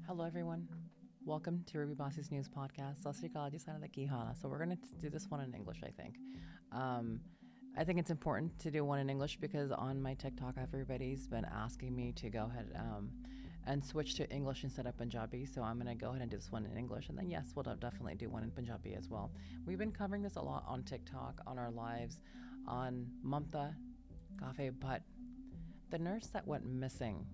Hello, everyone. Welcome to Ruby Bossy's news podcast. So we're going to do this one in English, I think. I think it's important to do one in English because on my TikTok, everybody's been asking me to go ahead and switch to English instead of Punjabi. So I'm going to go ahead and do this one in English. And then, yes, we'll definitely do one in Punjabi as well. We've been covering this a lot on TikTok, on our lives, on Mamta Kafle Bhatt, the nurse that went missing.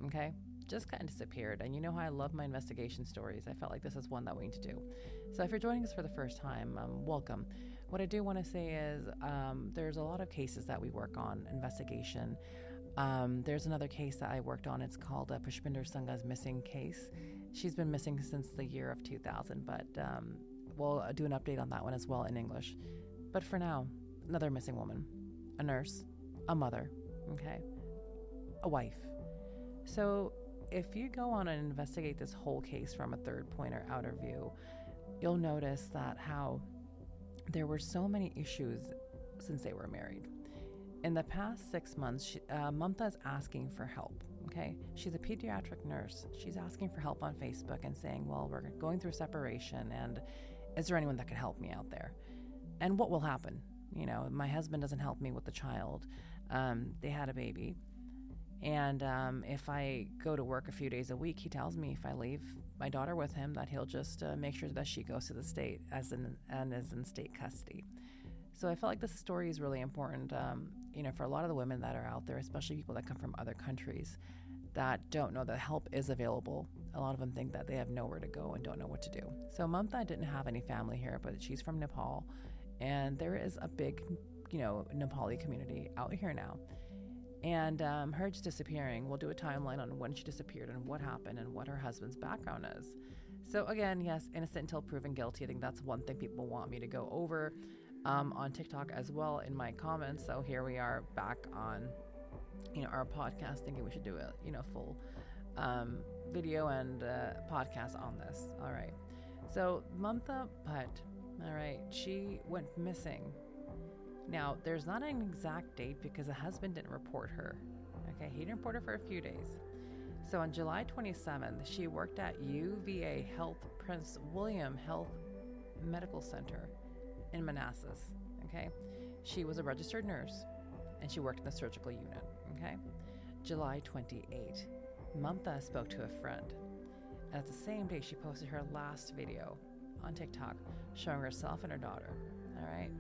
Okay? Just kind of disappeared. And you know how I love my investigation stories. I felt like this is one that we need to do. So if you're joining us for the first time, welcome. What I do want to say is there's a lot of cases that we work on, investigation. There's another case that I worked on. It's called Pushpinder Sangha's missing case. She's been missing since the year of 2000, but we'll do an update on that one as well in English. But for now, another missing woman, a nurse, a mother, okay, a wife. So if you go on and investigate this whole case from a third point or outer view, you'll notice that how there were so many issues since they were married. In the past 6 months, Mamta is asking for help, okay? She's a pediatric nurse. She's asking for help on Facebook and saying, well, we're going through separation, and is there anyone that can help me out there? And what will happen? You know, my husband doesn't help me with the child. They had a baby. And if I go to work a few days a week, he tells me if I leave my daughter with him that he'll just make sure that she goes to the state and is in state custody. So I felt like this story is really important, for a lot of the women that are out there, especially people that come from other countries that don't know that help is available. A lot of them think that they have nowhere to go and don't know what to do. So Mamta didn't have any family here, but she's from Nepal, and there is a big, Nepali community out here now. And her just disappearing, we'll do a timeline on when she disappeared and what happened and what her husband's background is. So again, yes, innocent until proven guilty. I think that's one thing people want me to go over on TikTok as well in my comments. So here we are back on, our podcast, thinking we should do a, full video and podcast on this. All right. So Mamta Bhatt, all right, she went missing. Now, there's not an exact date because the husband didn't report her. Okay, he didn't report her for a few days. So on July 27th, she worked at UVA Health Prince William Health Medical Center in Manassas. Okay, she was a registered nurse and she worked in the surgical unit. Okay, July 28th, Mamta spoke to a friend. And at the same day, she posted her last video on TikTok showing herself and her daughter. All right.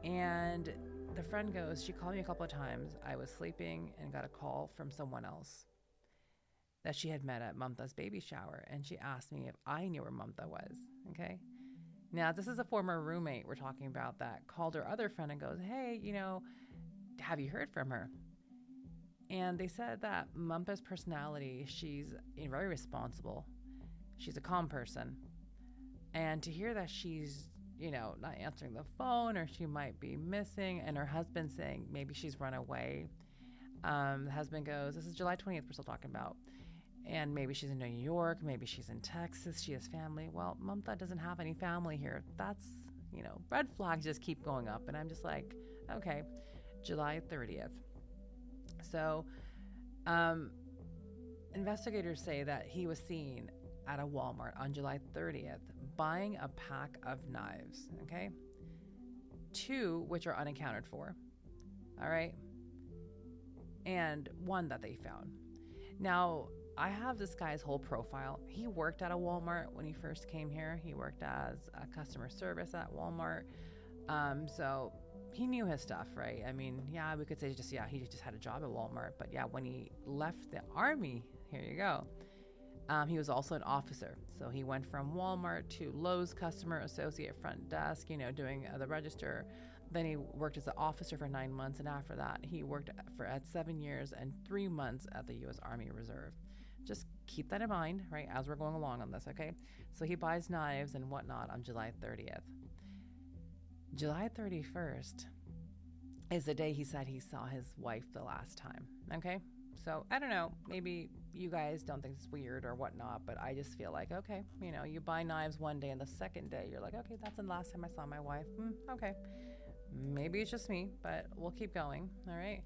And the friend goes, she called me a couple of times. I was sleeping and got a call from someone else that she had met at Mamta's baby shower. And she asked me if I knew where Mamta was. Okay. Now, this is a former roommate we're talking about that called her other friend and goes, hey, have you heard from her? And they said that Mamta's personality, she's very responsible. She's a calm person. And to hear that she's not answering the phone, or she might be missing, and her husband saying maybe she's run away. The husband goes, this is July 20th we're still talking about, and maybe she's in New York, maybe she's in Texas, she has family. Well, Mamta doesn't have any family here. That's, red flags just keep going up, and I'm just like, okay, July 30th. So, investigators say that he was seen at a Walmart on July 30th buying a pack of knives, okay? 2 which are unaccounted for, all right? And 1 that they found. Now, I have this guy's whole profile. He worked at a Walmart when he first came here. He worked as a customer service at Walmart. So he knew his stuff, right? I mean, yeah, we could say he just had a job at Walmart. But yeah, when he left the army, here you go. He was also an officer. So he went from Walmart to Lowe's customer associate front desk, doing the register. Then he worked as an officer for 9 months. And after that, he worked at 7 years and 3 months at the U.S. Army Reserve. Just keep that in mind, right, as we're going along on this, okay? So he buys knives and whatnot on July 30th. July 31st is the day he said he saw his wife the last time, okay? So I don't know, maybe you guys don't think it's weird or whatnot, but I just feel like, okay, you buy knives one day and the second day you're like, okay, that's the last time I saw my wife. Okay, maybe it's just me, but we'll keep going, all right?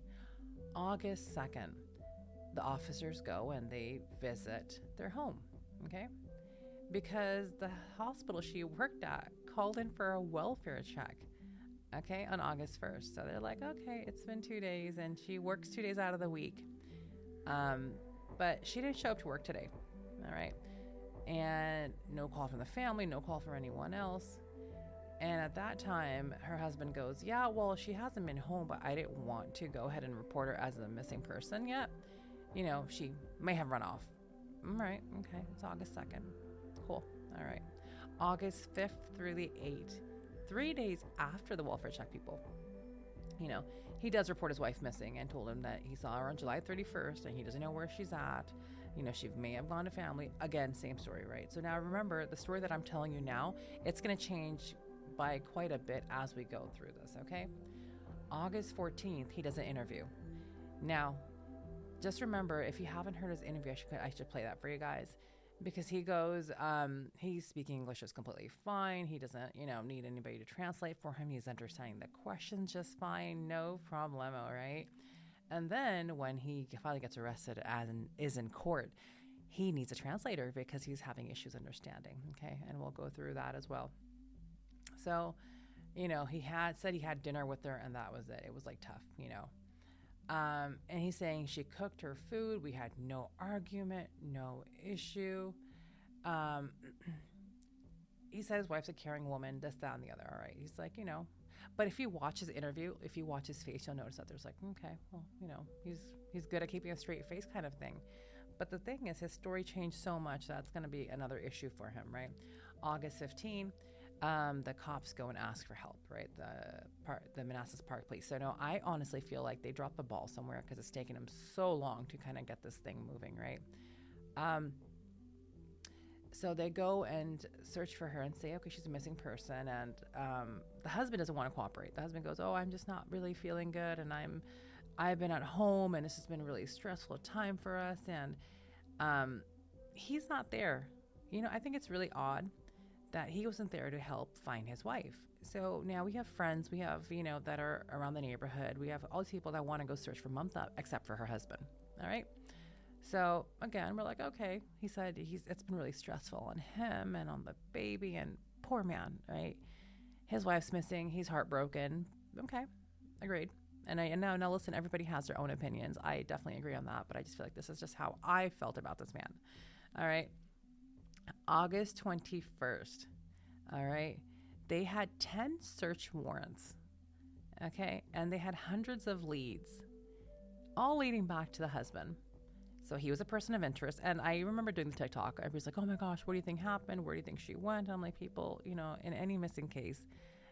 August 2nd, the officers go and they visit their home, okay? Because the hospital she worked at called in for a welfare check, okay, on August 1st. So they're like, okay, it's been 2 days, and she works 2 days out of the week. But she didn't show up to work today, all right? And no call from the family, no call from anyone else. And at that time, her husband goes, yeah, well, she hasn't been home, but I didn't want to go ahead and report her as a missing person yet. You know, she may have run off. All right, okay, it's August 2nd. Cool, all right. August 5th through the 8th, 3 days after the welfare check people, you know, he does report his wife missing and told him that he saw her on July 31st and he doesn't know where she's at. You know, she may have gone to family. Again, same story, right? So now remember, the story that I'm telling you now, it's going to change by quite a bit as we go through this, okay? August 14th, he does an interview. Now, just remember, if you haven't heard his interview, I should play that for you guys, because he goes, he's speaking English just completely fine. He doesn't, you know, need anybody to translate for him. He's understanding the questions just fine, no problemo, right? And then when he finally gets arrested and is in court, he needs a translator because he's having issues understanding, okay? And we'll go through that as well. So, you know, he said he had dinner with her and that was it. It was like tough, you know. And he's saying she cooked her food. We had no argument, no issue. He said his wife's a caring woman, this, that, and the other. All right. He's like, you know, but if you watch his interview, if you watch his face, you'll notice that there's like, okay, well, you know, he's good at keeping a straight face kind of thing. But the thing is, his story changed so much that's going to be another issue for him, right? August 15, the cops go and ask for help, right? The Manassas Park Police. So no, I honestly feel like they dropped the ball somewhere because it's taken them so long to kind of get this thing moving, right? So they go and search for her and say, okay, she's a missing person. And the husband doesn't want to cooperate. The husband goes, oh, I'm just not really feeling good. And I've been at home and this has been a really stressful time for us. And he's not there. You know, I think it's really odd that he wasn't there to help find his wife. So now we have friends, we have, you know, that are around the neighborhood. We have all these people that want to go search for Mamta, except for her husband. All right. So again, we're like, okay, he said it's been really stressful on him and on the baby, and poor man, right? His wife's missing. He's heartbroken. Okay. Agreed. And now listen, everybody has their own opinions. I definitely agree on that, but I just feel like this is just how I felt about this man. All right. August 21st. All right. They had 10 search warrants. Okay. And they had hundreds of leads, all leading back to the husband. So he was a person of interest. And I remember doing the TikTok. Everybody's like, oh my gosh, what do you think happened? Where do you think she went? I'm like, people, you know, in any missing case,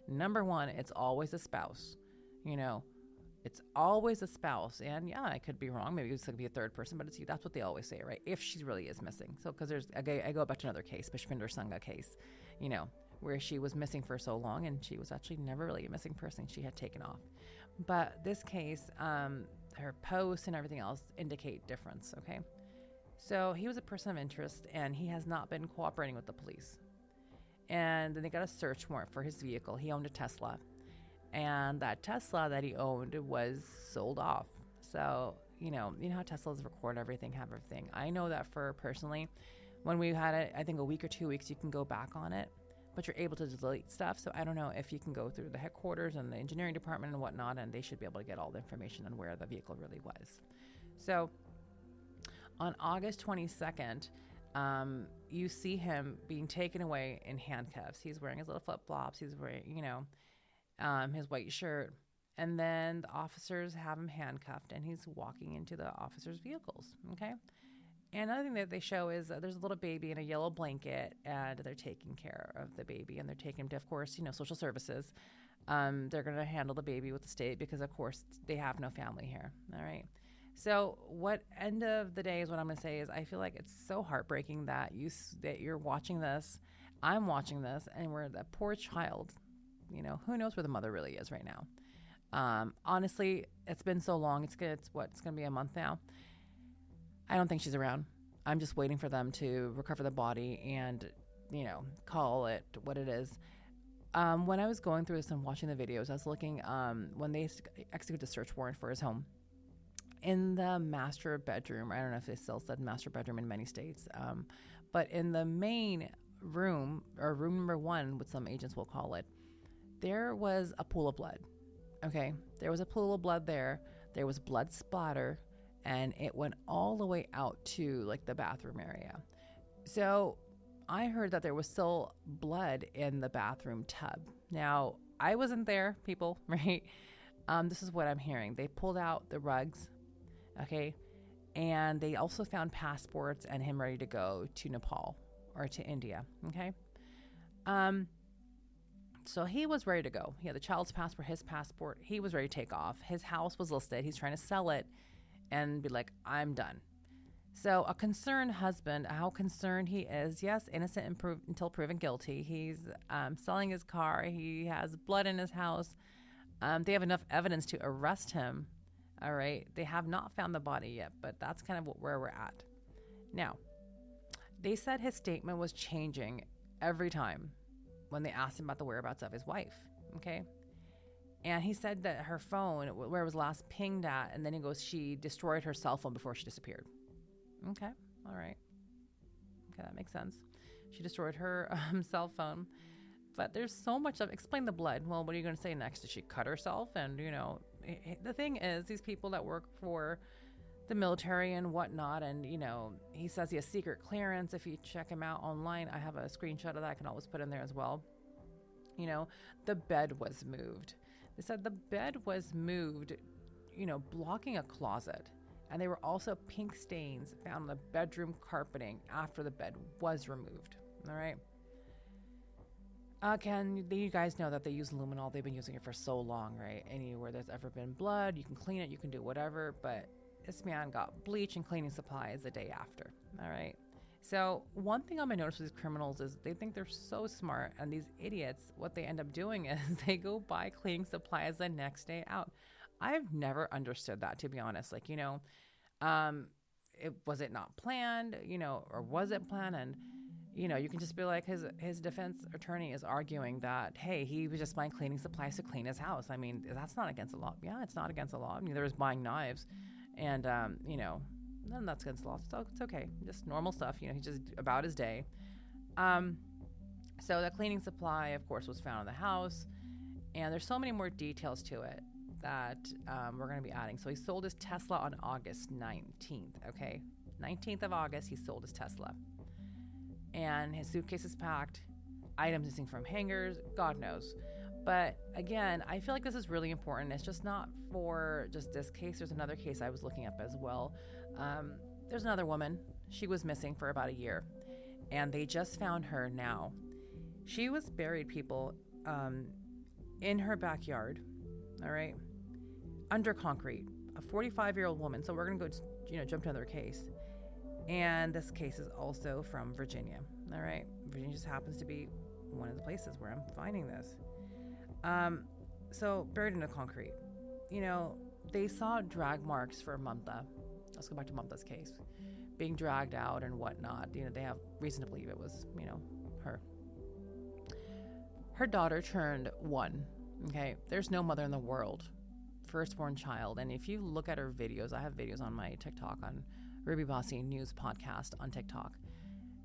number one, it's always a spouse. You know, it's always a spouse. And yeah, I could be wrong. Maybe it's going to be a third person, but that's what they always say, right? If she really is missing. So, because I go back to another case, Bishpinder Sangha case, you know, where she was missing for so long and she was actually never really a missing person. She had taken off. But this case, her posts and everything else indicate difference, okay? So he was a person of interest and he has not been cooperating with the police. And then they got a search warrant for his vehicle. He owned a Tesla. And that Tesla that he owned was sold off. So, you know how Teslas record everything, have everything. I know that for personally, when we had it, I think a week or 2 weeks, you can go back on it, but you're able to delete stuff. So I don't know if you can go through the headquarters and the engineering department and whatnot, and they should be able to get all the information on where the vehicle really was. So on August 22nd, you see him being taken away in handcuffs. He's wearing his little flip-flops. He's wearing, his white shirt. And then the officers have him handcuffed and he's walking into the officers' vehicles. Okay. And another thing that they show is there's a little baby in a yellow blanket and they're taking care of the baby and they're taking him to, of course, social services. They're going to handle the baby with the state because, of course, they have no family here. All right. So what end of the day is what I'm going to say is I feel like it's so heartbreaking that you're watching this. I'm watching this and we're that poor child. Who knows where the mother really is right now. Honestly, it's been so long. It's going to be a month now. I don't think she's around. I'm just waiting for them to recover the body and, call it what it is. When I was going through this and watching the videos, I was looking when they executed the search warrant for his home. in the master bedroom. I don't know if they still said master bedroom in many states, but in the main room, or room number 1, what some agents will call it, there was a pool of blood. Okay, there was a pool of blood there. There was blood splatter, and it went all the way out to like the bathroom area. So I heard that there was still blood in the bathroom tub. Now, I wasn't there, people, right? This is what I'm hearing. They pulled out the rugs, okay? And they also found passports and him ready to go to Nepal or to India, okay? So he was ready to go. He had the child's passport, his passport. He was ready to take off. His house was listed. He's trying to sell it and be like, I'm done. So a concerned husband, how concerned he is, yes, innocent until proven guilty. He's selling his car. He has blood in his house. They have enough evidence to arrest him. All right. They have not found the body yet, but that's kind of where we're at. Now, they said his statement was changing every time when they asked him about the whereabouts of his wife. Okay. And he said that her phone, where it was last pinged at, and then he goes, she destroyed her cell phone before she disappeared. Okay. All right. Okay. That makes sense. She destroyed her cell phone. But there's so much of, explain the blood. Well, what are you going to say next? Did she cut herself? And, the thing is, these people that work for the military and whatnot, and, he says he has secret clearance. If you check him out online, I have a screenshot of that. I can always put in there as well. The bed was moved. They said the bed was moved, blocking a closet. And there were also pink stains found on the bedroom carpeting after the bed was removed. All right. You guys know that they use luminol. They've been using it for so long, right? Anywhere there's ever been blood, you can clean it, you can do whatever. But this man got bleach and cleaning supplies the day after. All right. So one thing I'm going to notice with these criminals is they think they're so smart. And these idiots, what they end up doing is they go buy cleaning supplies the next day out. I've never understood that, to be honest. Was it not planned, or was it planned? And, you can just be like, his defense attorney is arguing that, hey, he was just buying cleaning supplies to clean his house. I mean, that's not against the law. Yeah, it's not against the law. Neither is buying knives. And, none of that's against the law. So it's okay. Just normal stuff. He's just about his day. So the cleaning supply, of course, was found in the house. And there's so many more details to it that we're going to be adding. So he sold his Tesla on August 19th, okay? 19th of August, he sold his Tesla. And his suitcase is packed, items missing from hangers, God knows. But again, I feel like this is really important. It's just not for just this case. There's another case I was looking up as well. There's another woman. She was missing for about a year. And they just found her now. She was buried, people, in her backyard, all right? Under concrete, a 45-year-old woman. So we're going to go, jump to another case. And this case is also from Virginia. All right. Virginia just happens to be one of the places where I'm finding this. So buried in the concrete, they saw drag marks for Mamta. Let's go back to Mamta's case, being dragged out and whatnot. They have reason to believe it was, her. Her daughter turned 1. Okay. There's no mother in the world. Firstborn child. And if you look at her videos, I have videos on my TikTok, on Ruby Bossy News podcast on TikTok.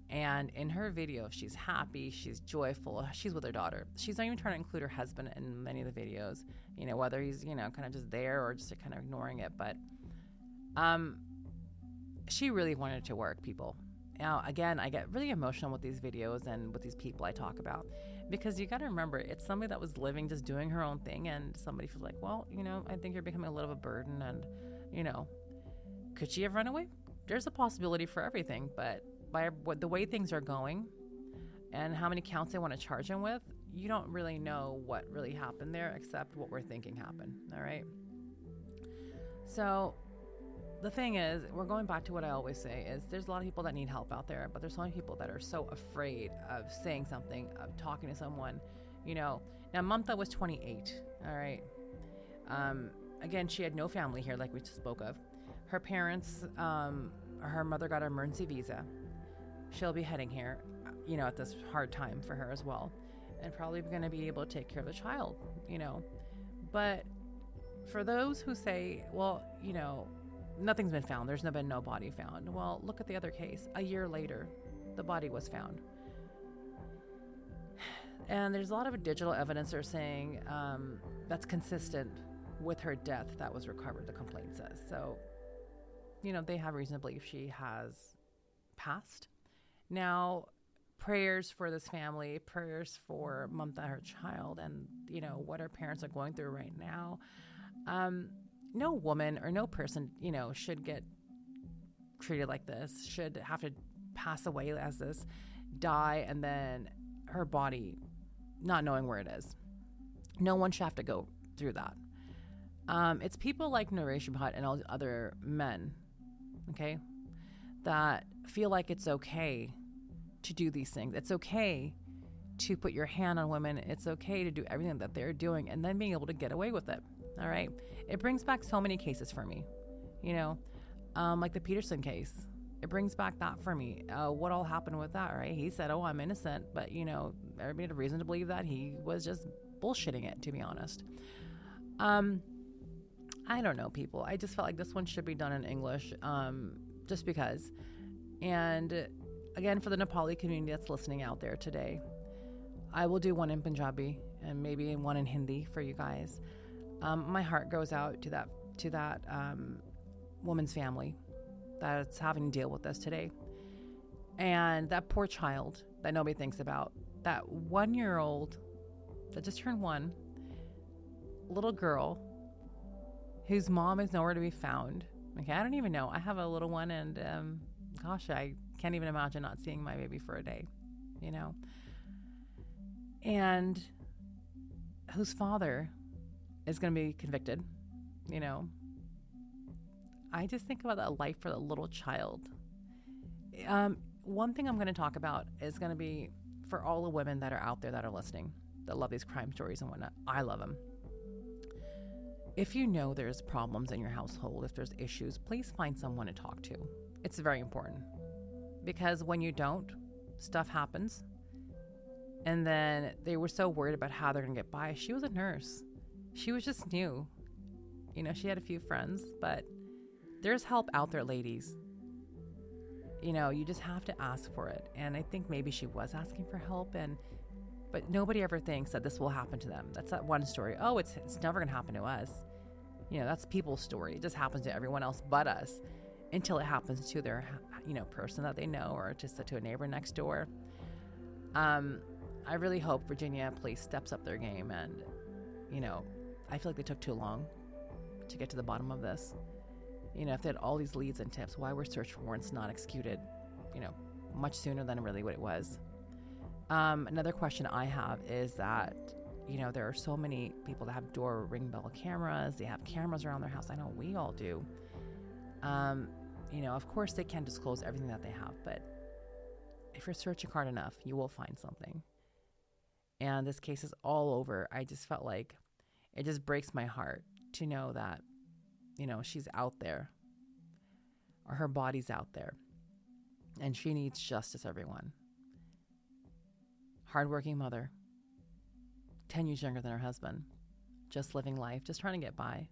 And in her video, she's happy, she's joyful, she's with her daughter. She's not even trying to include her husband in many of the videos, whether he's, kind of just there or just kind of ignoring it. But she really wanted it to work, people. Now, again, I get really emotional with these videos and with these people I talk about, because you got to remember, it's somebody that was living, just doing her own thing, and somebody feels like, well, I think you're becoming a little of a burden, and, could she have run away? There's a possibility for everything, but by the way things are going and how many counts they want to charge him with, you don't really know what really happened there except what we're thinking happened, all right? So the thing is, we're going back to what I always say, is there's a lot of people that need help out there, but there's so many people that are so afraid of saying something, of talking to someone, Now, Mamta was 28, all right? Again, she had no family here, like we just spoke of. Her parents, her mother got an emergency visa. She'll be heading here, at this hard time for her as well, and probably going to be able to take care of the child, But for those who say, well, nothing's been found. There's been no body found. Well, look at the other case. A year later, the body was found. And there's a lot of digital evidence they're saying that's consistent with her death that was recovered, the complaint says. So, they have reason to believe she has passed. Now, prayers for this family, prayers for Mamta, her child, and, what her parents are going through right now. No woman or no person, should get treated like this, should have to pass away as this, die, and then her body not knowing where it is. No one should have to go through that. It's people like Mamta Bhatt and all the other men, okay, that feel like it's okay to do these things. It's okay to put your hand on women. It's okay to do everything that they're doing and then being able to get away with it. All right. It brings back so many cases for me, like the Peterson case. It brings back that for me. What all happened with that, right? He said, oh, I'm innocent. But, everybody had a reason to believe that he was just bullshitting it, to be honest. I don't know, people. I just felt like this one should be done in English, just because. And again, for the Nepali community that's listening out there today, I will do one in Punjabi and maybe one in Hindi for you guys. My heart goes out to that woman's family that's having to deal with this today. And that poor child that nobody thinks about, that 1-year-old that just turned 1, little girl whose mom is nowhere to be found. Okay, I don't even know. I have a little one, and gosh, I can't even imagine not seeing my baby for a day, and whose father is going to be convicted, I just think about that life for the little child. One thing I'm going to talk about is going to be for all the women that are out there that are listening, that love these crime stories and whatnot. I love them. If you know there's problems in your household, if there's issues, please find someone to talk to. It's very important, because when you don't, stuff happens. And then they were so worried about how they're going to get by. She was a nurse. She was just new. She had a few friends, but there's help out there, ladies. You just have to ask for it. And I think maybe she was asking for help, but nobody ever thinks that this will happen to them. That's that one story. Oh, it's never going to happen to us. That's people's story. It just happens to everyone else but us, until it happens to their, person that they know, or just to a neighbor next door. I really hope Virginia police steps up their game, and, I feel like they took too long to get to the bottom of this. If they had all these leads and tips, why were search warrants not executed, much sooner than really what it was? Another question I have is that, there are so many people that have door ring bell cameras. They have cameras around their house. I know we all do. Of course they can't disclose everything that they have, but if you're searching hard enough, you will find something. And this case is all over. I just felt like it just breaks my heart to know that, she's out there, or her body's out there, and she needs justice, everyone. Hardworking mother, 10 years younger than her husband, just living life, just trying to get by,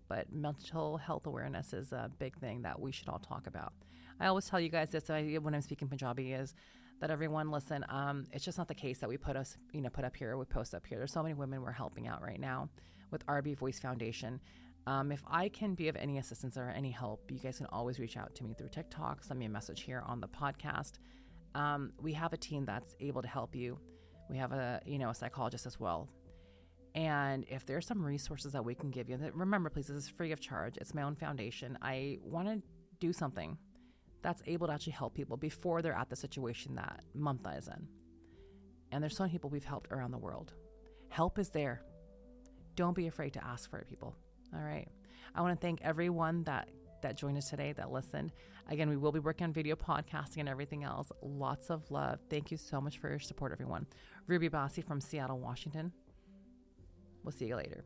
but mental health awareness is a big thing that we should all talk about. I always tell you guys this when I'm speaking Punjabi, is that everyone listen, it's just not the case that we put up here, we post up here. There's so many women we're helping out right now with RB Voice Foundation. If I can be of any assistance or any help, you guys can always reach out to me through TikTok, send me a message here on the podcast. We have a team that's able to help you. We have a psychologist as well. And if there's some resources that we can give you, remember, please, this is free of charge. It's my own foundation. I want to do something that's able to actually help people before they're at the situation that Mamta is in. And there's so many people we've helped around the world. Help is there. Don't be afraid to ask for it, people. All right. I want to thank everyone that joined us today, that listened. Again, we will be working on video podcasting and everything else. Lots of love. Thank you so much for your support, everyone. Ruby Bassi from Seattle, Washington. We'll see you later.